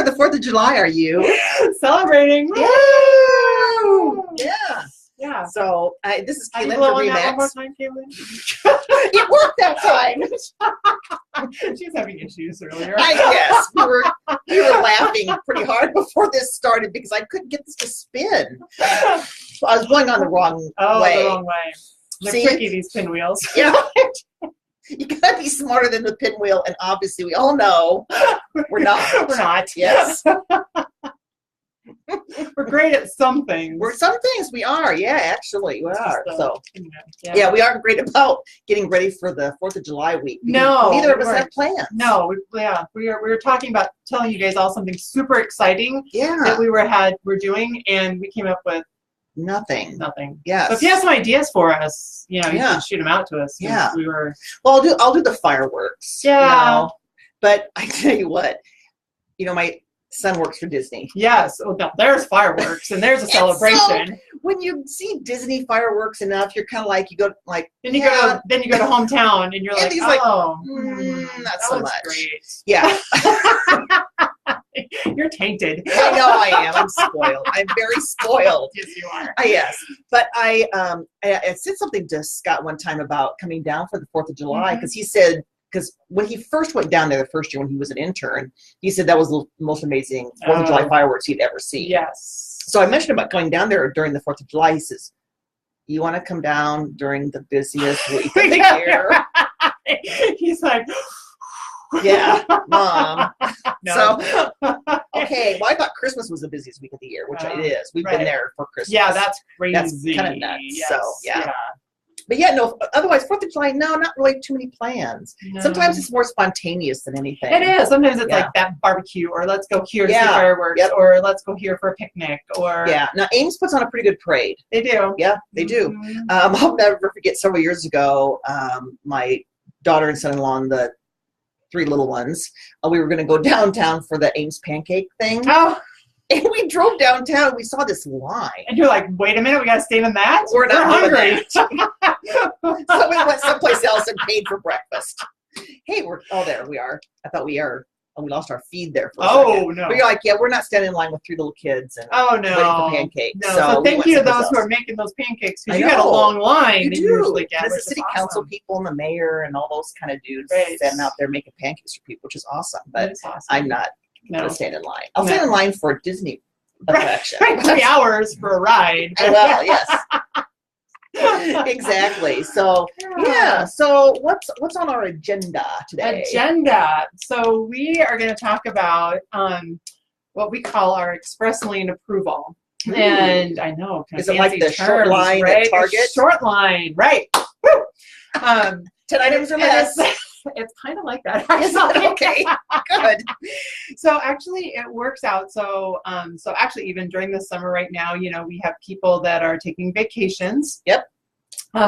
the 4th of July are you? Celebrating. Woo! Yeah. Yeah. So this is Can you Kaylin blow for on that one more Remax. time, Kaylin? It worked that time. She's having issues earlier. I guess we were laughing pretty hard before this started because I couldn't get this to spin. So I was going on the wrong way. The wrong way. They're See? tricky, these pinwheels. Yeah. You gotta be smarter than the pinwheel, and obviously we all know we're not. We're not. Yes. We're great at some things. Some things we are. Yeah, actually we are. So yeah, we aren't great about getting ready for the 4th of July week. No, neither of us have plans. No, we were talking about telling you guys all something super exciting that we're doing, and we came up with nothing. Yeah. So if you have some ideas for us, you can shoot them out to us. Yeah. Well, I'll do the fireworks. Yeah. But I tell you what, my son works for Disney. Yes. Oh, no, there's fireworks and there's a celebration. So, when you see Disney fireworks enough, you're kind of like, you go like. Then you go to hometown and you're like, not so much. Great. Yeah. You're tainted. I know I am. I'm spoiled. I'm very spoiled. Yes, you are. Yes. But I said something to Scott one time about coming down for the 4th of July because he said, because when he first went down there the first year when he was an intern, he said that was the most amazing 4th of July fireworks he'd ever seen. Yes. So I mentioned about going down there during the 4th of July. He says, you want to come down during the busiest week of the year? He's like, yeah, Mom. No. So, okay. Well, I thought Christmas was the busiest week of the year, which it is. We've been there for Christmas. Yeah, that's crazy. That's kind of nuts. Yes. So, yeah. But yeah, no, otherwise, 4th of July, no, not really too many plans. No. Sometimes it's more spontaneous than anything. It is. Sometimes it's like that barbecue, or let's go here to see fireworks, or let's go here for a picnic, or... Yeah. Now, Ames puts on a pretty good parade. They do. Yeah, they do. I'll never forget several years ago, my daughter and son-in-law and the 3 little ones, we were going to go downtown for the Ames pancake thing. Oh. And we drove downtown. We saw this line. And you're like, wait a minute, we got to stay in that? We're not hungry. So we went someplace else and paid for breakfast. Hey, there we are. I thought we lost our feed there for a second. No. But you're like, yeah, we're not standing in line with 3 little kids and waiting for pancakes. No. So thank you to those who are making those pancakes, because you got a long line. You do. Usually get, there's the city council people and the mayor and all those kind of dudes standing out there making pancakes for people, which is awesome. But I'm not going to stand in line. I'll stand in line for a Disney attraction. 3 hours for a ride. I will, yes. Exactly. So So what's on our agenda today? So we are going to talk about what we call our express lane approval. Ooh. And I know, is it like the terms, short line at Target? Short line, right? 10 items or less. It's kind of like that. Okay, good. So actually, it works out. So actually, even during the summer right now, we have people that are taking vacations. Yep.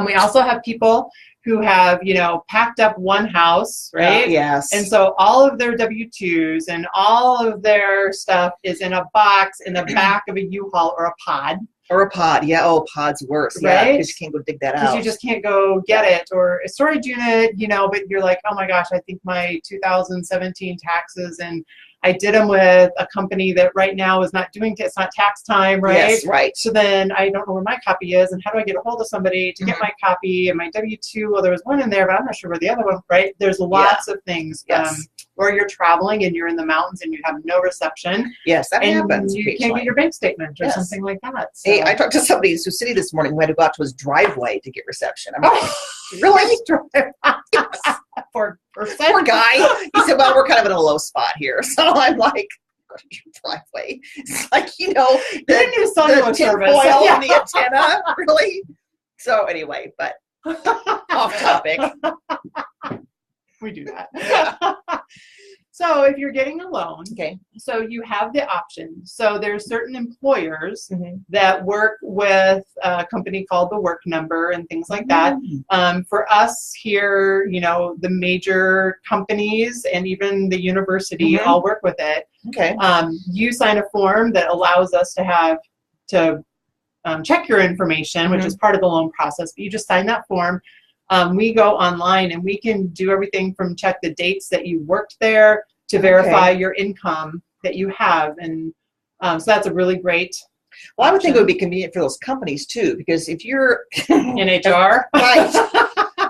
We also have people who have, packed up one house, right? Yes. And so all of their W-2s and all of their stuff is in a box in the back of a U-Haul or a pod. Or a pod, yeah. Oh, pod's worse, right? Yeah, because you can't go dig that out. Because you just can't go get it, or a storage unit, but you're like, oh my gosh, I think my 2017 taxes, and I did them with a company that right now is not doing, it's not tax time, right? Yes, right. So then I don't know where my copy is, and how do I get a hold of somebody to get my copy and my W-2? Well, there was one in there, but I'm not sure where the other one, right? There's lots of things. Yes. Or you're traveling and you're in the mountains and you have no reception. Yes, that happens. You can't get your bank statement or something like that. So. Hey, I talked to somebody in Sioux City this morning who had to go out to his driveway to get reception. I'm like, really? Poor guy. He said, well, we're kind of in a low spot here. So I'm like, go to your driveway. It's like, the tinfoil and the antenna, really? So anyway, but off topic. We do that. So if you're getting a loan, so you have the option. So there's certain employers that work with a company called The Work Number and things like that. For us here, the major companies and even the university all work with it. Okay. You sign a form that allows us to check your information, which is part of the loan process. But you just sign that form. We go online and we can do everything from check the dates that you worked there to verify your income that you have. And so that's a really great Well, I would think it would be convenient for those companies too, because if you're in HR, right.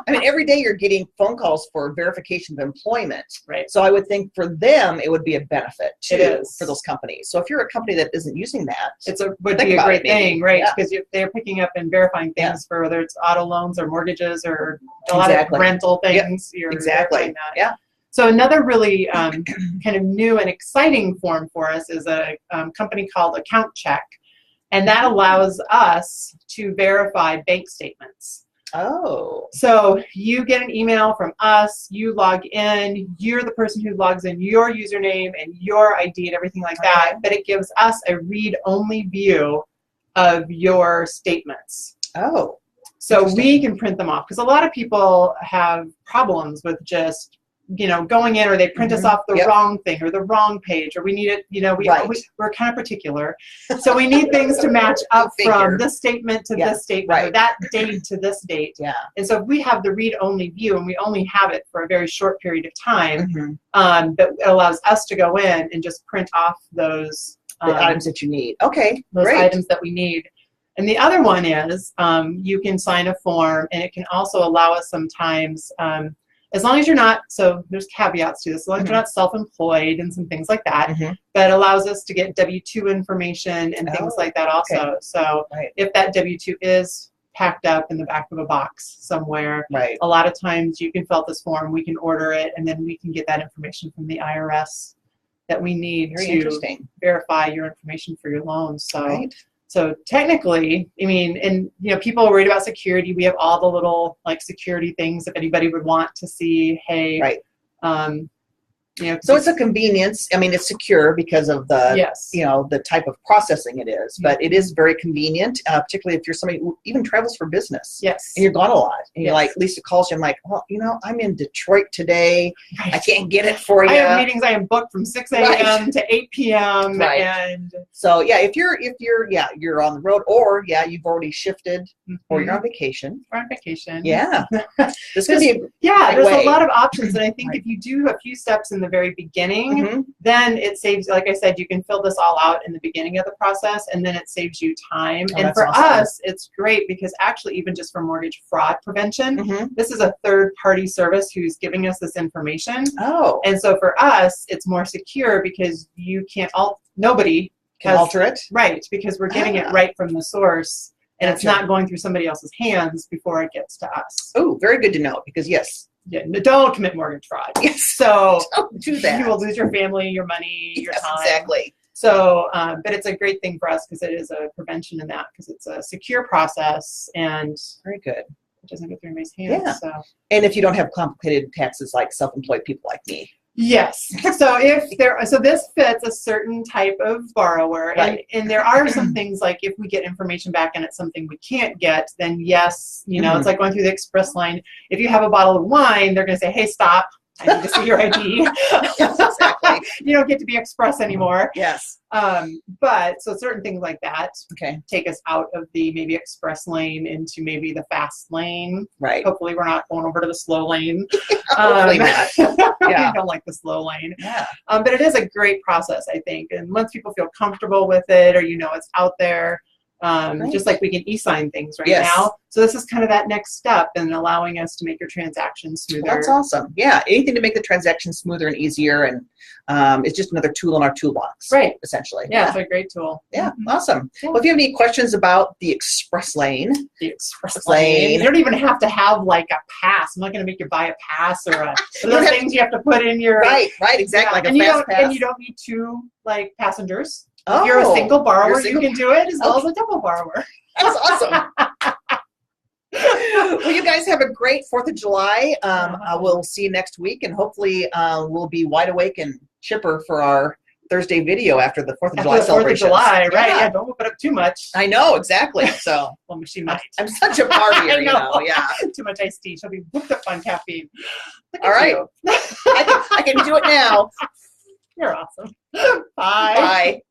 I mean, every day you're getting phone calls for verification of employment. Right. So I would think for them, it would be a benefit too It is. for those companies. So if you're a company that isn't using that, would be a great thing, right? Yeah. Because they're picking up and verifying things for whether it's auto loans or mortgages or a lot of rental things. Yep. You're Exactly. verifying that. Yeah. So another really kind of new and exciting form for us is a company called Account Check. And that allows us to verify bank statements. Oh. So you get an email from us, you log in, you're the person who logs in your username and your ID and everything like that, but it gives us a read-only view of your statements. Oh. So we can print them off, because a lot of people have problems with just going in, or they print us off the wrong thing or the wrong page, or we need it, we're kind of particular. So we need things to match up from this statement to this statement, or that date to this date. Yeah. And so if we have the read-only view and we only have it for a very short period of time, but it allows us to go in and just print off those the items that you need. Okay. Those great. items that we need. And the other one is you can sign a form, and it can also allow us sometimes, as long as you're not, so there's caveats to this, as long as you're not self-employed and some things like that, that allows us to get W-2 information and things like that also. Okay. So if that W-2 is packed up in the back of a box somewhere, a lot of times you can fill out this form, we can order it, and then we can get that information from the IRS that we need to verify your information for your loan. So. So technically, I mean, and people are worried about security. We have all the little security things if anybody would want to see. Hey, so it's a convenience. I mean, it's secure because of the the type of processing it is, but it is very convenient, particularly if you're somebody who even travels for business. Yes. And you're gone a lot, and you're like, Lisa calls you. I'm like, well, I'm in Detroit today. I can't get it for you. I have meetings I am booked from 6 a.m. to 8 p.m. And so if you're on the road, or you've already shifted, or you're on vacation. Or on vacation. Yeah. This could be there's a lot of options, and I think if you do a few steps in the very beginning, then it saves, like I said, you can fill this all out in the beginning of the process, and then it saves you time. And for us, it's great because actually, even just for mortgage fraud prevention, this is a third-party service who's giving us this information. Oh. And so for us, it's more secure because you can't, nobody can alter it. Right, because we're getting it right from the source. And it's not going through somebody else's hands before it gets to us. Oh, very good to know, because don't commit mortgage fraud. Yes. So don't do that. You will lose your family, your money, your time. Exactly. So, but it's a great thing for us because it is a prevention in that, because it's a secure process and very good. It doesn't get through anybody's hands. Yeah. So. And if you don't have complicated taxes like self-employed people like me. Yes. So so this fits a certain type of borrower, and there are some things like if we get information back and it's something we can't get, then yes, it's like going through the express line. If you have a bottle of wine, they're going to say, "Hey, stop! I need to see your ID." Yes, exactly. You don't get to be express anymore. Yes. But so certain things like that take us out of the maybe express lane into maybe the fast lane. Right. Hopefully we're not going over to the slow lane. Hopefully not. I don't like the slow lane. Yeah. But it is a great process, I think. And once people feel comfortable with it, or it's out there, just like we can e-sign things now. So this is kind of that next step in allowing us to make your transactions smoother. That's awesome. Yeah, anything to make the transaction smoother and easier, and it's just another tool in our toolbox. Right. Essentially. Yeah, it's a great tool. Yeah, awesome. Yeah. Well, if you have any questions about the express lane. You don't even have to have like a pass. I'm not going to make you buy a pass or those things you have to put in your. Right, exactly. Yeah. Like a fast pass. And you don't need two passengers. If you're a single borrower, you can do it as well as a double borrower. That's awesome. Well, you guys have a great 4th of July. We'll see you next week, and hopefully we'll be wide awake and chipper for our Thursday video after the 4th of July celebration. 4th of July, right? Yeah, don't whip it up too much. I know, exactly. So, well, she might. I'm such a partier, Yeah. Too much iced tea. She'll be whooped up on caffeine. All right. I can do it now. You're awesome. Bye. Bye.